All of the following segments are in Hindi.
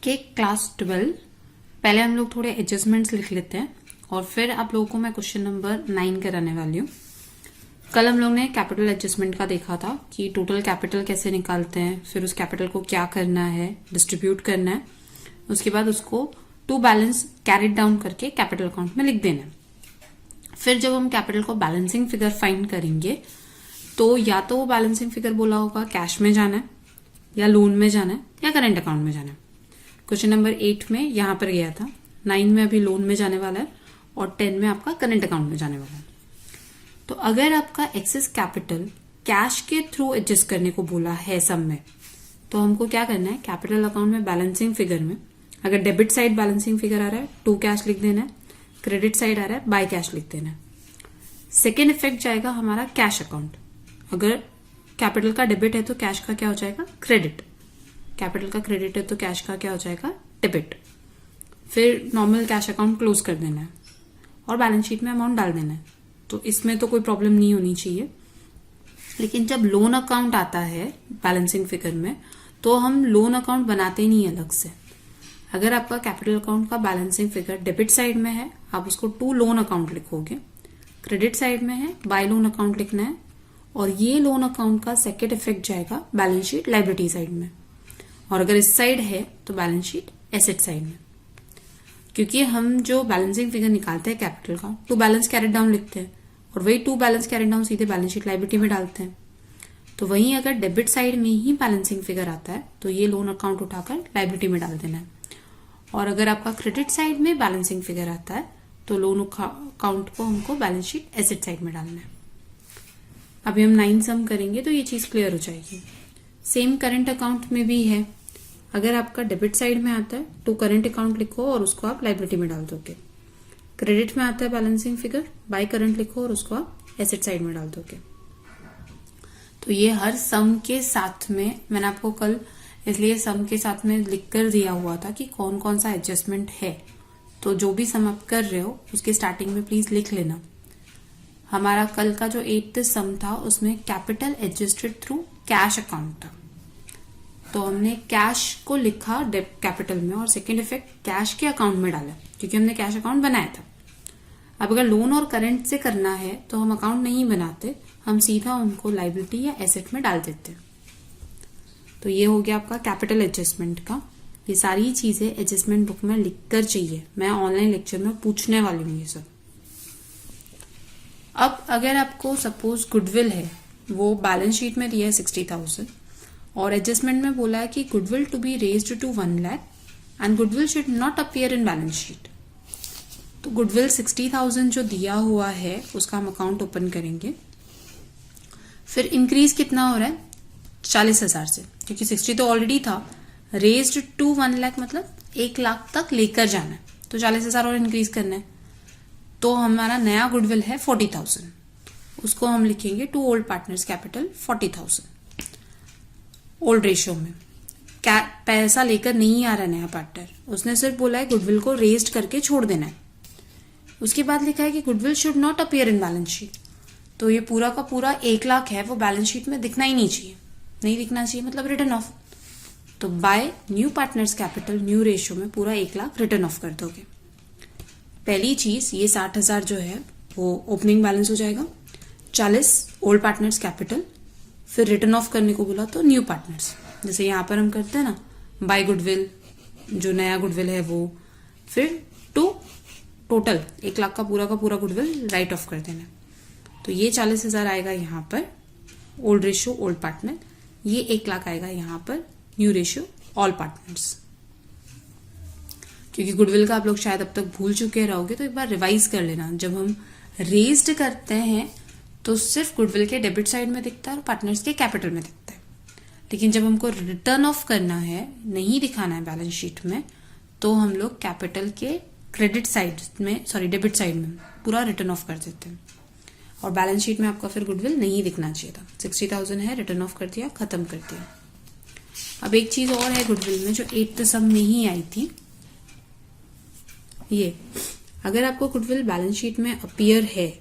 के क्लास 12 पहले हम लोग थोड़े एडजस्टमेंट्स लिख लेते हैं और फिर आप लोगों को मैं क्वेश्चन नंबर 9 कराने वाली हूँ। कल हम लोग ने कैपिटल एडजस्टमेंट का देखा था कि टोटल कैपिटल कैसे निकालते हैं, फिर उस कैपिटल को क्या करना है, डिस्ट्रीब्यूट करना है, उसके बाद उसको टू बैलेंस कैरिड डाउन करके कैपिटल अकाउंट में लिख देना है। फिर जब हम कैपिटल को बैलेंसिंग फिगर फाइंड करेंगे तो या तो वो बैलेंसिंग फिगर बोला होगा कैश में जाना है या लोन में जाना है या करेंट अकाउंट में जाना है। क्वेश्चन नंबर 8 में यहां पर गया था, 9 में अभी लोन में जाने वाला है और 10 में आपका करेंट अकाउंट में जाने वाला है। तो अगर आपका एक्सेस कैपिटल कैश के थ्रू एडजस्ट करने को बोला है सम में, तो हमको क्या करना है, कैपिटल अकाउंट में बैलेंसिंग फिगर में अगर डेबिट साइड बैलेंसिंग फिगर आ रहा है टू कैश लिख देना है, क्रेडिट साइड आ रहा है बाय कैश लिख देना है। सेकेंड इफेक्ट जाएगा हमारा कैश अकाउंट। अगर कैपिटल का डेबिट है तो कैश का क्या हो जाएगा, क्रेडिट। कैपिटल का क्रेडिट है तो कैश का क्या हो जाएगा, डेबिट। फिर नॉर्मल कैश अकाउंट क्लोज कर देना है और बैलेंस शीट में अमाउंट डाल देना है। तो इसमें तो कोई प्रॉब्लम नहीं होनी चाहिए। लेकिन जब लोन अकाउंट आता है बैलेंसिंग फिगर में तो हम लोन अकाउंट बनाते नहीं अलग से। अगर आपका कैपिटल अकाउंट का बैलेंसिंग फिगर डेबिट साइड में है, आप उसको टू लोन अकाउंट लिखोगे। क्रेडिट साइड में है, बाय लोन अकाउंट लिखना है। और ये लोन अकाउंट का सेकेंड इफेक्ट जाएगा बैलेंस शीट लायबिलिटी साइड में। और अगर इस साइड है तो बैलेंस शीट एसेट साइड में। क्योंकि हम जो बैलेंसिंग फिगर निकालते हैं कैपिटल का टू बैलेंस कैरिड डाउन लिखते हैं और वही टू बैलेंस कैरिड डाउन सीधे बैलेंस शीट लायबिलिटी में डालते हैं। तो वहीं अगर डेबिट साइड में ही बैलेंसिंग फिगर आता है तो ये लोन अकाउंट उठाकर लायबिलिटी में डाल देना है। और अगर आपका क्रेडिट साइड में बैलेंसिंग फिगर आता है तो लोन अकाउंट को हमको बैलेंस शीट एसेट साइड में डालना है। अभी हम 9 सम करेंगे तो ये चीज क्लियर हो जाएगी। सेम करंट अकाउंट में भी है। अगर आपका डेबिट साइड में आता है तो करंट अकाउंट लिखो और उसको आप लायबिलिटी में डाल दोगे। क्रेडिट में आता है बैलेंसिंग फिगर, बाय करंट लिखो और उसको आप एसेट साइड में डाल दोगे। तो ये हर सम के साथ में मैंने आपको कल इसलिए सम के साथ में लिख कर दिया हुआ था कि कौन कौन सा एडजस्टमेंट है। तो जो भी सम आप कर रहे हो उसके स्टार्टिंग में प्लीज लिख लेना। हमारा कल का जो 8th सम था उसमें capital adjusted through cash account था। तो हमने कैश को लिखा कैपिटल में और सेकेंड इफेक्ट कैश के अकाउंट में डाला क्योंकि हमने कैश अकाउंट बनाया था। अब अगर लोन और करंट से करना है तो हम अकाउंट नहीं बनाते, हम सीधा उनको लायबिलिटी या एसेट में डाल देते। तो ये हो गया आपका कैपिटल एडजस्टमेंट का। ये सारी चीजें एडजस्टमेंट बुक में लिखकर चाहिए, मैं ऑनलाइन लेक्चर में पूछने वाली हूँ ये सब। अब अगर आपको सपोज गुडविल है, वो बैलेंस शीट में दिया है 60,000 और एडजस्टमेंट में बोला है कि goodwill to be raised to 1 lakh and goodwill should not appear in balance sheet. तो गुडविल 60,000 जो दिया हुआ है उसका हम अकाउंट ओपन करेंगे। फिर इंक्रीज कितना हो रहा है, 40,000 से, क्योंकि 60 तो ऑलरेडी था। रेज्ड टू 1 लाख मतलब 1 लाख तक लेकर जाना है, तो 40,000 और इंक्रीज करना है। तो हमारा नया गुडविल है 40,000, उसको हम लिखेंगे to old partners capital 40,000। Old ratio में पैसा लेकर नहीं आ रहा नया पार्टनर, उसने सिर्फ बोला है गुडविल को रेज्ड करके छोड़ देना है। उसके बाद लिखा है कि goodwill should not appear in balance sheet. तो ये पूरा का पूरा 1 लाख है, वो बैलेंस शीट में दिखना ही नहीं चाहिए। नहीं दिखना चाहिए मतलब रिटर्न ऑफ। तो by new partners capital new ratio में पूरा 1 लाख रिटर्न ऑफ कर दोगे। पहली चीज ये 60,000 जो है वो ओपनिंग बैलेंस हो जाएगा, 40 ओल्ड पार्टनर्स कैपिटल, फिर रिटर्न ऑफ करने को बोला तो न्यू पार्टनर्स, जैसे यहाँ पर हम करते हैं ना बाय गुडविल, जो नया गुडविल है वो, फिर टू टोटल 1 लाख का पूरा गुडविल राइट ऑफ कर देना। तो ये 40,000 आएगा यहाँ पर ओल्ड रेशियो ओल्ड पार्टनर, ये 1 लाख आएगा यहाँ पर न्यू रेशियो ऑल पार्टनर्स। क्योंकि गुडविल का आप लोग शायद अब तक भूल चुके रहोगे तो एक बार रिवाइज कर लेना। जब हम रेज्ड करते हैं तो सिर्फ गुडविल के डेबिट साइड में दिखता है और पार्टनर्स के कैपिटल में दिखता है। लेकिन जब हमको रिटर्न ऑफ करना है, नहीं दिखाना है बैलेंस शीट में, तो हम लोग कैपिटल के क्रेडिट साइड में, सॉरी डेबिट साइड में पूरा रिटर्न ऑफ कर देते हैं। और बैलेंस शीट में आपका फिर गुडविल नहीं दिखना चाहिए था। 60,000 है, रिटर्न ऑफ कर दिया, खत्म कर दिया। अब एक चीज और है गुडविल में जो 8th सम में ही आई थी, ये अगर आपको गुडविल बैलेंस शीट में अपीयर है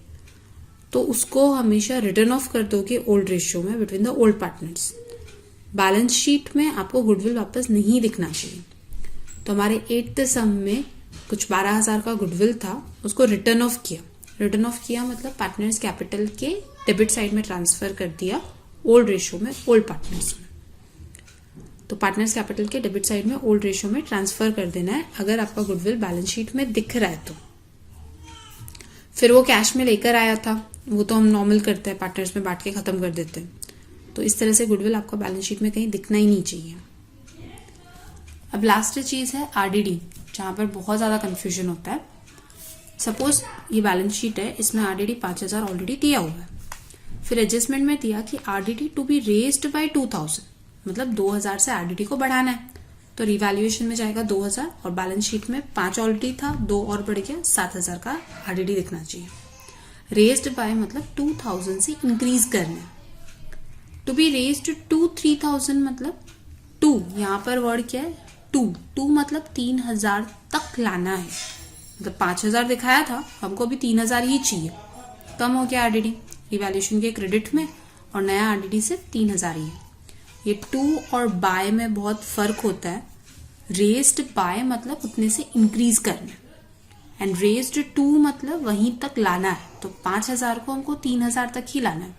तो उसको हमेशा रिटर्न ऑफ कर दोगे ओल्ड रेशियो में between the old partners. Balance sheet में आपको गुडविल वापस नहीं दिखना चाहिए। तो हमारे 8th सम में कुछ 12,000 का गुडविल था, उसको रिटर्न ऑफ किया। रिटर्न ऑफ किया मतलब पार्टनर्स कैपिटल के डेबिट साइड में ट्रांसफर कर दिया ओल्ड रेशो में, ओल्ड पार्टनर्स में। तो पार्टनर्स कैपिटल के डेबिट साइड में ओल्ड रेशो में ट्रांसफर कर देना है अगर आपका गुडविल बैलेंस शीट में दिख रहा है तो। फिर वो कैश में लेकर आया था, वो तो हम नॉर्मल करते हैं, पार्टनर्स में बांट के खत्म कर देते हैं। तो इस तरह से गुडविल आपका बैलेंस शीट में कहीं दिखना ही नहीं चाहिए। अब लास्ट चीज है आरडीडी, जहां पर बहुत ज्यादा कंफ्यूजन होता है। सपोज ये बैलेंस शीट है, इसमें आरडीडी 5,000 ऑलरेडी दिया हुआ है, फिर एडजस्टमेंट में दिया कि RDD to be raised by 2,000, मतलब 2,000 से आरडीडी को बढ़ाना है। तो रिवैल्यूएशन में जाएगा 2,000 और बैलेंस शीट में 5 ऑलरेडी था, 2 और बढ़ गया, 7,000 का आरडीडी दिखना चाहिए। रेज्ड बाय मतलब 2,000 से इंक्रीज करना है। टू बी रेज्ड टू 3,000 मतलब 2, यहाँ पर वर्ड क्या है 2 मतलब 3,000 तक लाना है। मतलब 5,000 दिखाया था, हमको अभी 3,000 ही चाहिए, कम हो गया आरडीडी रिवैल्यूएशन के क्रेडिट में, और नया आरडीडी सिर्फ 3,000 ही है। ये 2 और बाय में बहुत फर्क होता है। रेज्ड बाय मतलब उतने से इंक्रीज करना है, एंड रेज्ड टू मतलब वहीं तक लाना है। तो 5,000 को हमको 3,000 तक ही लाना है,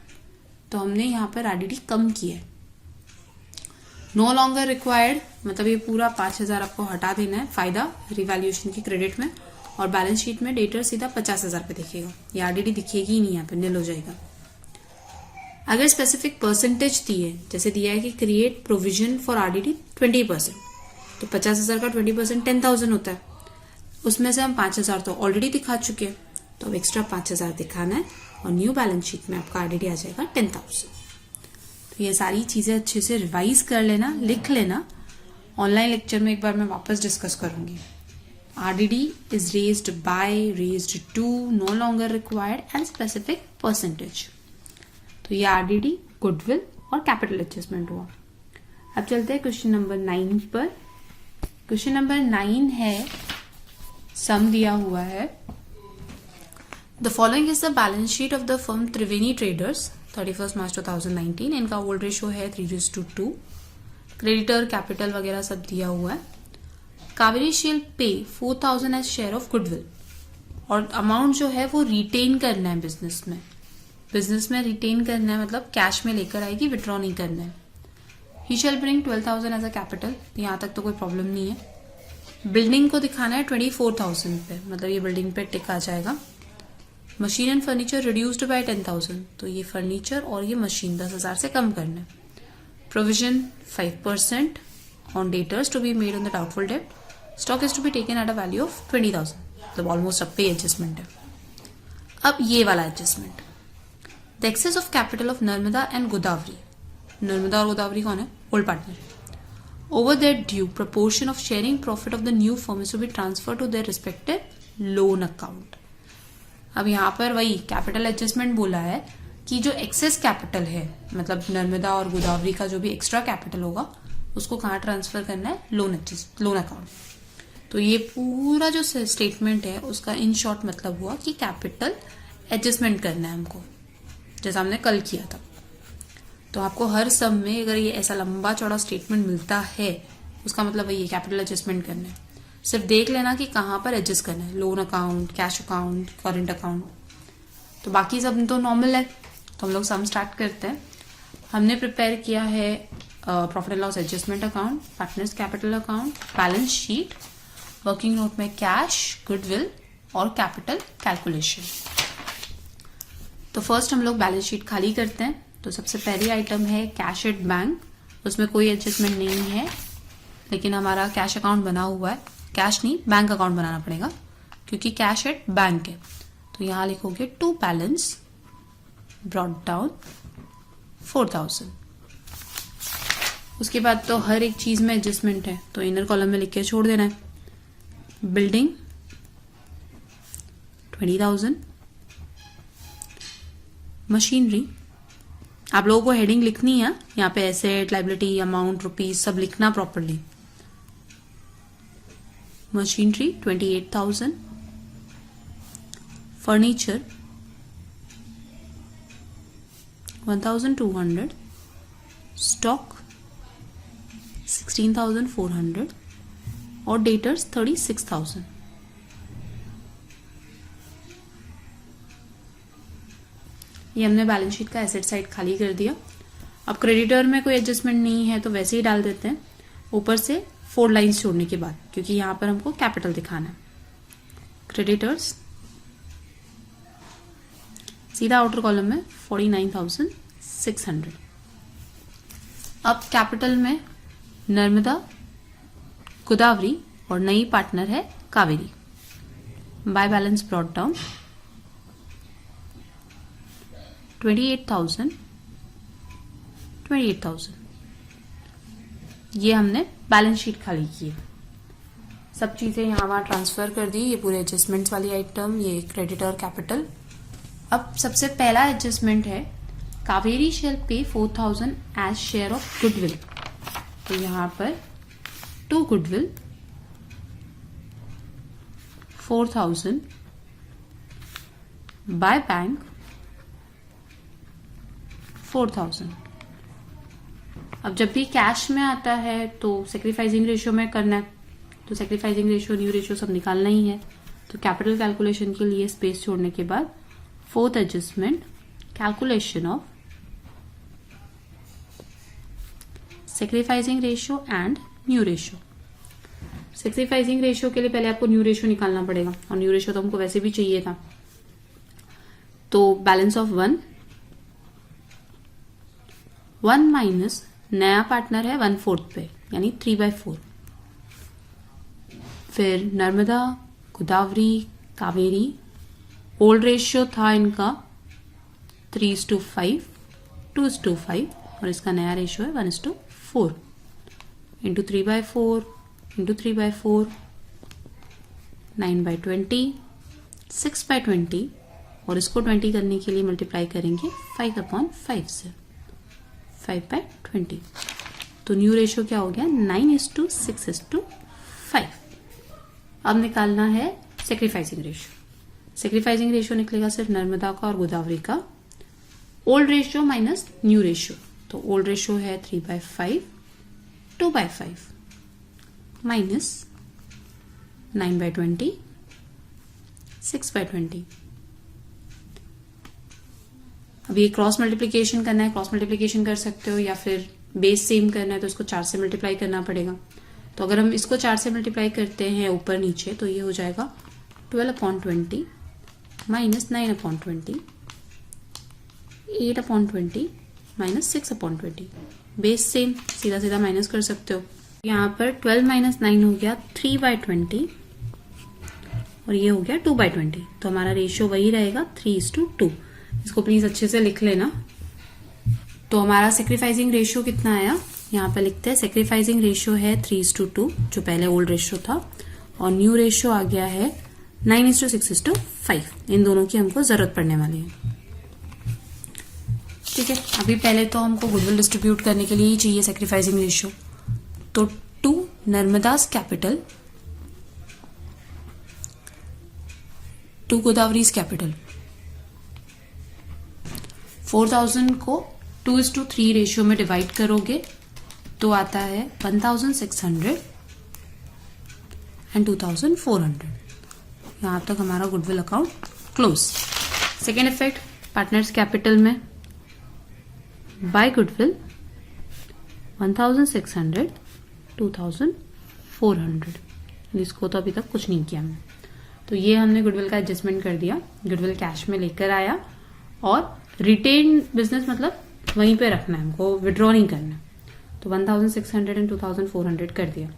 तो हमने यहाँ पर आरडीडी कम किया है। नो लॉन्गर रिक्वायर्ड मतलब ये पूरा 5,000 आपको हटा देना है फायदा रिवैल्यूएशन के क्रेडिट में, और बैलेंस शीट में डेटर सीधा 50,000 पे दिखेगा, ये आरडीडी दिखेगी ही नहीं, यहाँ पे निल हो जाएगा। अगर स्पेसिफिक परसेंटेज दी है, जैसे दिया है कि क्रिएट प्रोविजन फॉर आरडीडी 20%, तो 50,000 का 20% 10,000 होता है। उसमें से हम 5,000 तो ऑलरेडी दिखा चुके हैं, तो अब एक्स्ट्रा 5,000 दिखाना है, और न्यू बैलेंस शीट में आपका आरडीडी आ जाएगा 10,000। तो ये सारी चीजें अच्छे से रिवाइज कर लेना, लिख लेना। ऑनलाइन लेक्चर में एक बार मैं वापस डिस्कस करूंगी। RDD is raised by, raised to, no longer required and specific percentage. तो ये आरडीडी, गुडविल और कैपिटल एडजस्टमेंट हुआ। अब चलते हैं क्वेश्चन नंबर 9 पर। क्वेश्चन नंबर 9 है, सम दिया हुआ है। The following is the balance sheet of the firm Triveni traders 31 मार्च 2019। इनका ओल्ड रेशो है 3:2। क्रेडिटर, कैपिटल वगैरह सब दिया हुआ है। कावेरी शेल पे 4,000 एज शेयर ऑफ गुडविल, और अमाउंट जो है वो रिटेन करना है बिजनेस में। बिजनेस में रिटेन करना है मतलब कैश में लेकर आएगी, विड्रॉ नहीं करना है। She shall bring 12,000 as a capital, यहां तक तो कोई प्रॉब्लम नहीं है। बिल्डिंग को दिखाना है 24,000 पे, मतलब ये बिल्डिंग पे टिक आ जाएगा। Machine and furniture reduced by 10,000, तो ये फर्नीचर और ये मशीन 10,000 से कम करना है। Provision 5% on debtors to be made on the doubtful debt. Stock is to be taken at a value of 20,000, मतलब ऑलमोस्ट अब पे एडजस्टमेंट है। अब ये वाला adjustment, the excess of capital of Narmada and Godavari. Narmada और गोदावरी कौन है? Old partner. Over their due proportion of sharing profit of the new firm is to be transfer to their respective loan account. अब यहाँ पर वही कैपिटल एडजस्टमेंट बोला है कि जो एक्सेस कैपिटल है, मतलब नर्मदा और गोदावरी का जो भी एक्स्ट्रा कैपिटल होगा, उसको कहाँ ट्रांसफर करना है? Loan account. तो ये पूरा जो स्टेटमेंट है उसका इन शॉर्ट मतलब हुआ कि कैपिटल एडजस्टमेंट करना है हमको, जैसा हमने कल किया था। तो आपको हर सम में अगर ये ऐसा लंबा चौड़ा स्टेटमेंट मिलता है, उसका मतलब वही कैपिटल एडजस्टमेंट करना है। सिर्फ देख लेना कि कहाँ पर एडजस्ट करना है, loan account, cash account, current account. तो बाकी सब तो नॉर्मल है। तो हम लोग सम स्टार्ट करते हैं। हमने प्रिपेयर किया है profit and loss adjustment account, partners capital account, balance sheet, working note में कैश, गुडविल और कैपिटल कैलकुलेशन। तो फर्स्ट हम लोग बैलेंस शीट खाली करते हैं। तो सबसे पहली आइटम है कैश एट बैंक, उसमें कोई एडजस्टमेंट नहीं है, लेकिन हमारा कैश अकाउंट बना हुआ है। कैश नहीं, बैंक अकाउंट बनाना पड़ेगा क्योंकि कैश एट बैंक है। तो यहां लिखोगे टू बैलेंस ब्रॉट डाउन 4,000। उसके बाद तो हर एक चीज में एडजस्टमेंट है, तो इनर कॉलम में लिख के छोड़ देना है। बिल्डिंग 20,000, मशीनरी, आप लोगों को हेडिंग लिखनी है यहाँ पे, एसेट, लाइबिलिटी, अमाउंट, रुपीज सब लिखना प्रॉपरली। मशीनरी 28,000, फर्नीचर 1,200, स्टॉक 16,400, और डेटर्स 36,000। ये हमने बैलेंस शीट का एसेट साइड खाली कर दिया। अब क्रेडिटर में कोई एडजस्टमेंट नहीं है तो वैसे ही डाल देते हैं ऊपर से 4 लाइंस छोड़ने के बाद, क्योंकि यहां पर हमको कैपिटल दिखाना है। क्रेडिटर्स सीधा आउटर कॉलम में 49,600। अब कैपिटल में नर्मदा, गोदावरी और नई पार्टनर है Kaveri. By balance brought down 28,000। ये हमने बैलेंस शीट खाली की है। सब चीजें यहाँ वहां ट्रांसफर कर दी। ये पूरे एडजस्टमेंट्स वाली आइटम, ये क्रेडिट और कैपिटल। अब सबसे पहला एडजस्टमेंट है कावेरी शेल पे 4,000 एज शेयर ऑफ गुडविल। तो यहाँ पर टू गुडविल 4,000 बाय बैंक 4,000। अब जब भी कैश में आता है तो सेक्रीफाइसिंग रेशियो में करना है, तो सेक्रीफाइसिंग रेशियो, न्यू रेशियो सब निकालना ही है। तो कैपिटल कैलकुलेशन के लिए स्पेस छोड़ने के बाद fourth adjustment, calculation of sacrificing ratio and new ratio. Sacrificing ratio के लिए पहले आपको न्यू रेशियो निकालना पड़ेगा, और न्यू रेशियो तो हमको वैसे भी चाहिए था। तो बैलेंस ऑफ 1 माइनस नया पार्टनर है 1/4 पे, यानी 3/4। फिर नर्मदा, गोदावरी, कावेरी, ओल्ड रेशियो था इनका 3:5, 2:5, और इसका नया रेशियो है 1:4। इंटू 3/4 इंटू 3/4 9/20 6/20, और इसको 20 करने के लिए मल्टीप्लाई करेंगे 5/5 से 5/20। तो न्यू रेशियो क्या हो गया 9:6:5। अब निकालना है सेक्रीफाइसिंग रेशियो। सेक्रीफाइसिंग रेशियो निकलेगा सिर्फ नर्मदा का और गोदावरी का। Old ratio minus new ratio, तो ओल्ड रेशियो है 3/5 2/5 माइनस 9/20 6/20। अब ये क्रॉस मल्टीप्लीकेशन करना है, क्रॉस मल्टीप्लीकेशन कर सकते हो, या फिर बेस सेम करना है तो इसको 4 से मल्टीप्लाई करना पड़ेगा। तो अगर हम इसको 4 से मल्टीप्लाई करते हैं ऊपर नीचे, तो ये हो जाएगा 12/20 माइनस 9/20 8/20 माइनस 6/20। बेस सेम, सीधा सीधा माइनस कर सकते हो। यहाँ पर 12 माइनस 9 हो गया 3/20, और ये हो गया 2/20। तो हमारा रेशियो वही रहेगा 3:2। इसको प्लीज अच्छे से लिख लेना। तो हमारा सेक्रीफाइसिंग रेशियो कितना आया, यहाँ पे लिखते हैं। सेक्रीफाइसिंग रेशियो है 3:2, जो पहले ओल्ड रेशियो था, और न्यू रेशियो आ गया है 9:6:5। इन दोनों की हमको जरूरत पड़ने वाली है। ठीक है, अभी पहले तो हमको गुडविल डिस्ट्रीब्यूट करने के लिए ही चाहिए सेक्रीफाइसिंग रेशियो। तो 2 नर्मदास कैपिटल 2 गोदावरीज कैपिटल 4,000 को 2:3 रेशियो में डिवाइड करोगे तो आता है 1,600 एंड 2,400। यहां तक हमारा goodwill account close. Second effect, partners capital में बाय गुडविल 1,600 2,400। इसको तो अभी तक कुछ नहीं किया हमने। तो ये हमने गुडविल का एडजस्टमेंट कर दिया, गुडविल कैश में लेकर आया, और रिटेन बिजनेस मतलब वहीं पे रखना है, हमको विड्रॉ नहीं करना। तो 1,600 एंड 2,400 कर दिया।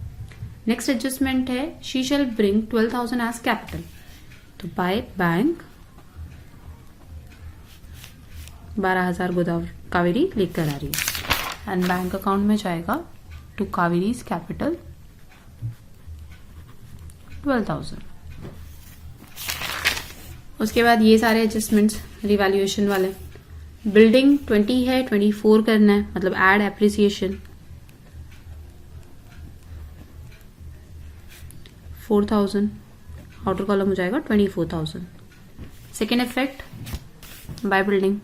नेक्स्ट एडजस्टमेंट है she shall bring 12,000 as capital. तो बाय बैंक 12,000 गोदावरी कावेरी लेकर आ रही है, एंड बैंक अकाउंट में जाएगा टू कावेरीज कैपिटल 12,000। उसके बाद ये सारे एडजस्टमेंट्स रिवैल्यूएशन वाले। बिल्डिंग 20 है, 24 करना है, मतलब एड एप्रिसिएशन 4,000, आउटर कॉलम हो जाएगा 24,000। Second effect, by building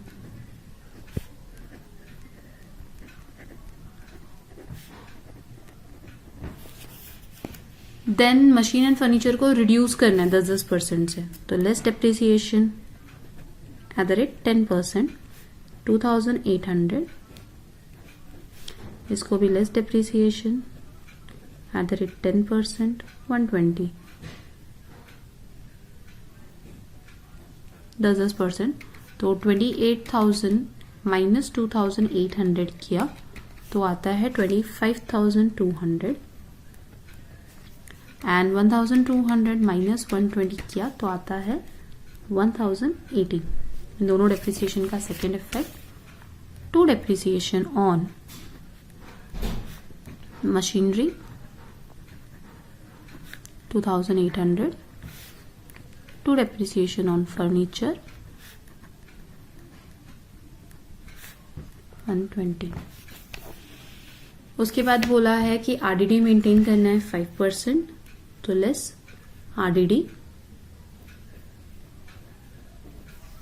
then machine and furniture को रिड्यूस करना है 10% से, तो less depreciation at the rate 10%, 2800, इसको भी less depreciation at the rate 10%, 120, 10%, तो 28,000 माइनस 2,800 किया तो आता है 25,200, एंड 1,200 माइनस 120 किया तो आता है 1,080। इन दोनों डेप्रिसिएशन का second effect, to depreciation on machinery 2,800, to depreciation on furniture 120। उसके बाद बोला है कि आरडीडी मेंटेन करना है 5%, तो लेस आरडीडी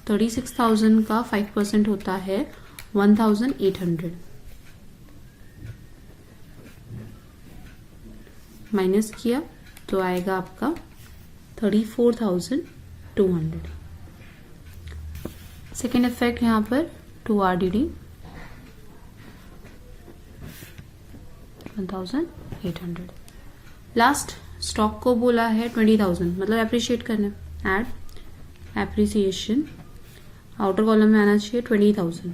36,000 का 5% होता है 1,800, माइनस किया तो आएगा आपका 34,200। सेकेंड इफेक्ट यहां पर टू आरडीडी 1,800। लास्ट स्टॉक को बोला है 20,000, मतलब एप्रिशिएट करना है, एड एप्रिसिएशन, आउटर कॉलम में आना चाहिए 20,000,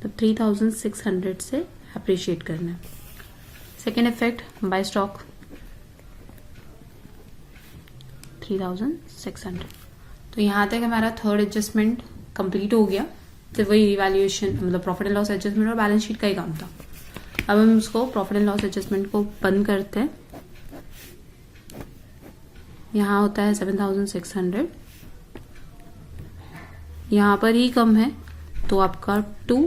तो 3,600 से एप्रिशिएट करना है। Second effect bye stock 3,600। तो यहां तक हमारा थर्ड एडजस्टमेंट कंप्लीट हो गया। तो वही रिवैल्यूएशन, मतलब प्रॉफिट एंड लॉस एडजस्टमेंट और बैलेंस शीट का ही काम था। अब हम उसको प्रॉफिट एंड लॉस एडजस्टमेंट को बंद करते हैं। यहां होता है 7,600, यहां पर ही कम है तो आपका टू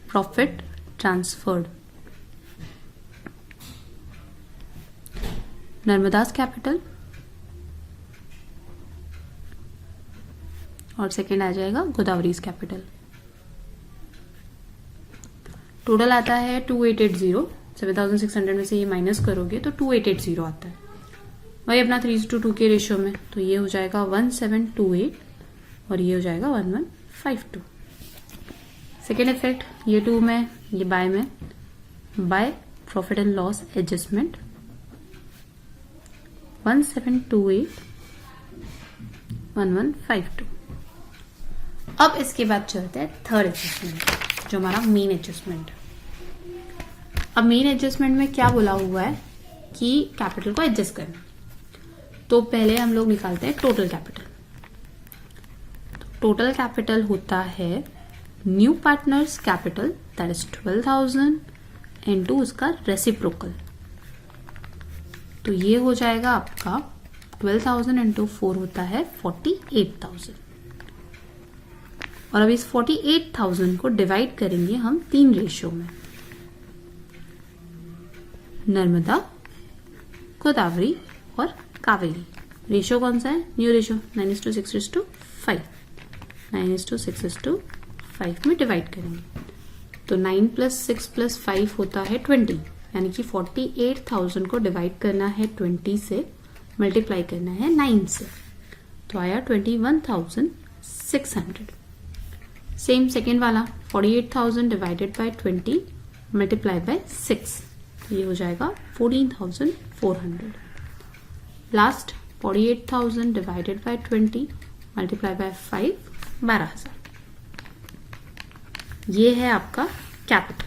प्रॉफिट ट्रांसफर्ड, नर्मदास कैपिटल, और सेकेंड आ जाएगा गोदावरीज कैपिटल। टोटल आता है 2880। 7,600 में से ये माइनस करोगे तो 2880 आता है, वही अपना 3:2 के रेशियो में, तो ये हो जाएगा 1728 और ये हो जाएगा 1152। सेकेंड इफेक्ट, ये 2 में, ये बाय में, by profit and loss adjustment 1728 1152। अब इसके बाद चलते हैं थर्ड एडजस्टमेंट, जो हमारा मेन एडजस्टमेंट है। अब मेन एडजस्टमेंट में क्या बोला हुआ है कि कैपिटल को एडजस्ट करना। तो पहले हम लोग निकालते हैं टोटल कैपिटल। टोटल कैपिटल होता है new partners capital, that is 12,000 into उसका रेसिप्रोकल, तो ये हो जाएगा आपका 12,000 इंटू 4 होता है 48,000। और अब इस 48,000 को डिवाइड करेंगे हम 3 रेशियो में, नर्मदा, गोदावरी और कावेरी। रेशियो कौन सा है? न्यू रेशियो 9:6:5, 9:6:5 में डिवाइड करेंगे तो 9 + 6 + 5 होता है 20, यानी कि 48,000 को डिवाइड करना है 20 से, मल्टीप्लाई करना है 9 से, तो आया 21,600। सेम सेकेंड वाला 48,000 डिवाइडेड बाय 20 मल्टीप्लाई बाय 6, तो ये हो जाएगा 14,400। Last 48,000 divided by 20 multiply by 5, 12,000। ये है आपका कैपिटल,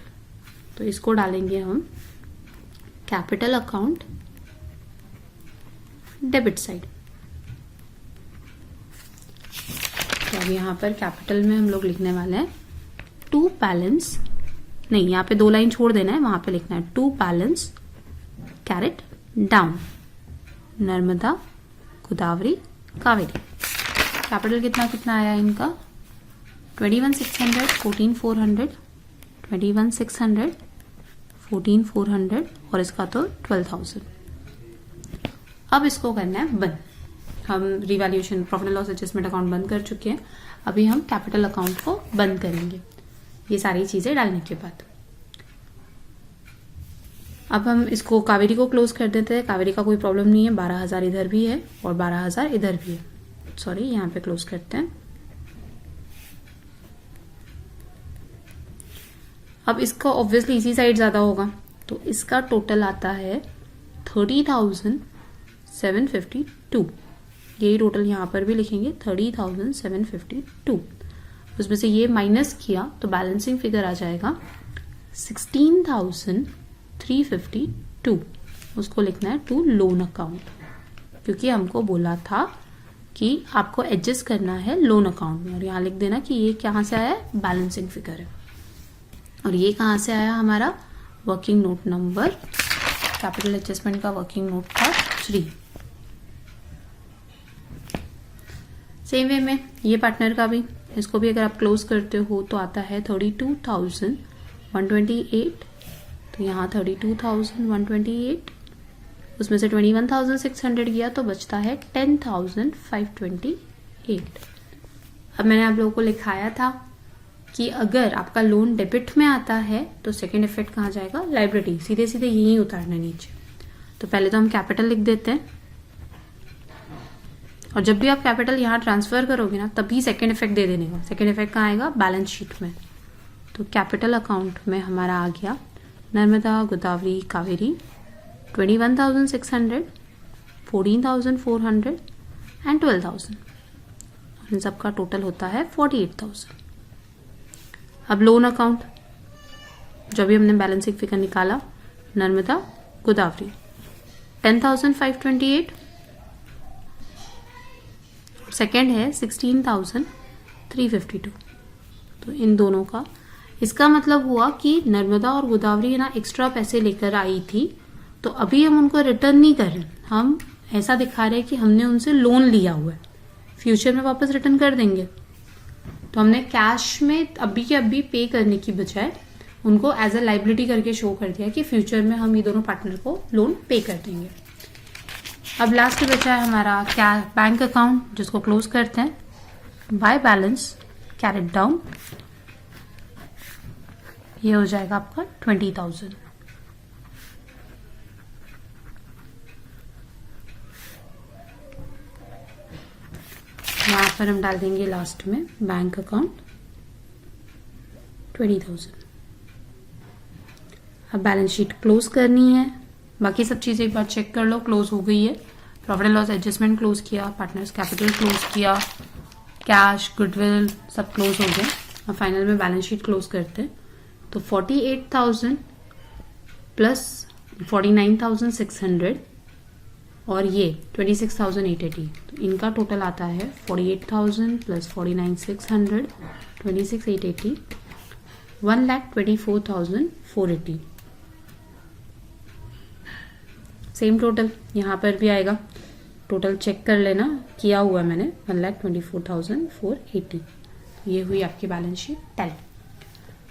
तो इसको डालेंगे हम कैपिटल अकाउंट डेबिट साइड। तो अब यहाँ पर कैपिटल में हम लोग लिखने वाले हैं टू बैलेंस, नहीं यहाँ पे 2 लाइन छोड़ देना है, वहां पे लिखना है to balance carried down, Narmada, Godavari, Kaveri. Capital कितना कितना आया इनका? 21,600, 14,400, 21,600, 14,400 और इसका तो 12,000। अब इसको करना है बंद। हम revaluation profit and loss adjustment account बंद कर चुके हैं, अभी हम कैपिटल अकाउंट को बंद करेंगे ये सारी चीजें डालने के बाद। अब हम इसको कावेरी को क्लोज कर देते हैं। कावेरी का कोई प्रॉब्लम नहीं है, 12,000 इधर भी है और 12,000 इधर भी है। सॉरी, यहाँ पे क्लोज करते हैं। अब इसका ऑब्वियसली इसी साइड ज्यादा होगा, तो इसका टोटल आता है 30,752। यही टोटल यहाँ पर भी लिखेंगे, 30,752। उसमें से ये माइनस किया तो बैलेंसिंग फिगर आ जाएगा 16,352। उसको लिखना है टू लोन अकाउंट, क्योंकि हमको बोला था कि आपको एडजस्ट करना है लोन अकाउंट में। और यहाँ लिख देना कि ये कहाँ से आया, बैलेंसिंग फिगर है। और ये कहाँ से आया, हमारा working note number, capital adjustment का वर्किंग नोट था 3। सेम वे में ये पार्टनर का भी, इसको भी अगर आप क्लोज करते हो तो आता है 32,128। तो यहाँ 32,128, उसमें से 21,600 गया तो बचता है 10,528। अब मैंने आप लोगों को लिखाया था कि अगर आपका लोन डेबिट में आता है तो सेकेंड इफेक्ट कहाँ जाएगा, लायबिलिटी। सीधे सीधे यही उतारना नीचे। तो पहले तो हम कैपिटल लिख देते हैं, और जब भी आप कैपिटल यहाँ ट्रांसफर करोगे ना, तभी सेकेंड इफेक्ट दे देने का। सेकेंड इफेक्ट कहाँ आएगा, बैलेंस शीट में। तो कैपिटल अकाउंट में हमारा आ गया नर्मदा, गोदावरी, कावेरी 21,600, 14,400 एंड 12,000। इन सबका टोटल होता है 48,000। अब लोन अकाउंट, जो भी हमने बैलेंसिंग फिगर निकाला, नर्मदा, गोदावरी 10,528, सेकेंड है 16,352। तो इन दोनों का, इसका मतलब हुआ कि नर्मदा और गोदावरी ना एक्स्ट्रा पैसे लेकर आई थी, तो अभी हम उनको रिटर्न नहीं कर रहे, हम ऐसा दिखा रहे हैं कि हमने उनसे लोन लिया हुआ है, फ्यूचर में वापस रिटर्न कर देंगे। तो हमने कैश में अभी के अभी पे करने की बजाय उनको एज अ लाइबिलिटी करके शो कर दिया कि फ्यूचर में हम ये दोनों पार्टनर को लोन पे कर देंगे। अब लास्ट बचा है हमारा क्या, बैंक अकाउंट, जिसको क्लोज करते हैं बाय बैलेंस कैरेट डाउन। ये हो जाएगा आपका 20,000। यहाँ पर हम डाल देंगे लास्ट में बैंक अकाउंट 20,000। अब बैलेंस शीट क्लोज करनी है। बाकी सब चीजें एक बार चेक कर लो, क्लोज हो गई है। Profit and loss adjustment close किया, पार्टनर्स कैपिटल क्लोज किया, कैश, गुडविल सब क्लोज हो गए। अब फाइनल में बैलेंस शीट क्लोज करते हैं। तो 48,000 प्लस 49,600 और ये 26,880, तो इनका टोटल आता है 48,000 प्लस 49,600, 26,880, 1,24,480। सेम टोटल यहाँ पर भी आएगा। टोटल चेक कर लेना, किया हुआ मैंने, 1,24,480। ये हुई आपकी बैलेंस शीट टैली।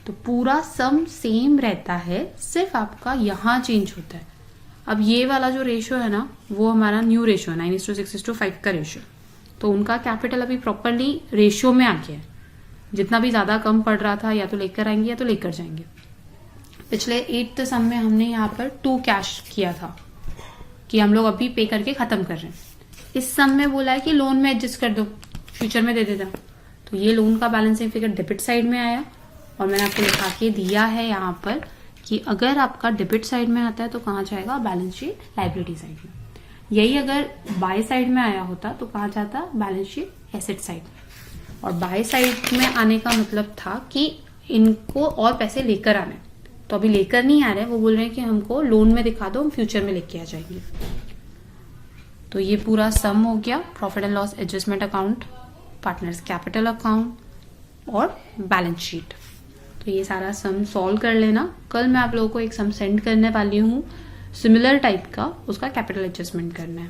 तो पूरा सम सेम रहता है, सिर्फ आपका यहाँ चेंज होता है। अब ये वाला जो रेशियो है ना, वो हमारा न्यू रेशियो है, 9:6:5 का रेशियो। तो उनका कैपिटल अभी प्रॉपरली रेशियो में आ गया है। जितना भी ज्यादा कम पड़ रहा था, या तो लेकर आएंगे या तो लेकर जाएंगे। पिछले 8th सम में हमने यहाँ पर 2 कैश किया था कि हम लोग अभी पे करके खत्म कर रहे हैं। इस सम में बोला है कि लोन में एडजस्ट कर दो, फ्यूचर में दे देना। तो ये लोन का बैलेंसिंग फिगर डेबिट साइड में आया, और मैंने आपको लिखा के दिया है यहाँ पर कि अगर आपका डेबिट साइड में आता है तो कहाँ जाएगा, बैलेंस शीट लायबिलिटी साइड में। यही अगर बाय साइड में आया होता तो कहाँ जाता, बैलेंस शीट एसेट साइड में। और बाय साइड में आने का मतलब था कि इनको और पैसे लेकर आने, तो अभी लेकर नहीं आ रहे, वो बोल रहे हैं कि हमको लोन में दिखा दो, हम फ्यूचर में लेके आ जाएंगे। तो ये पूरा सम हो गया, profit and loss adjustment account, partners capital account और बैलेंस शीट। तो ये सारा सम सॉल्व कर लेना। कल मैं आप लोगों को एक सम सेंड करने वाली हूँ सिमिलर टाइप का, उसका कैपिटल एडजस्टमेंट करना है।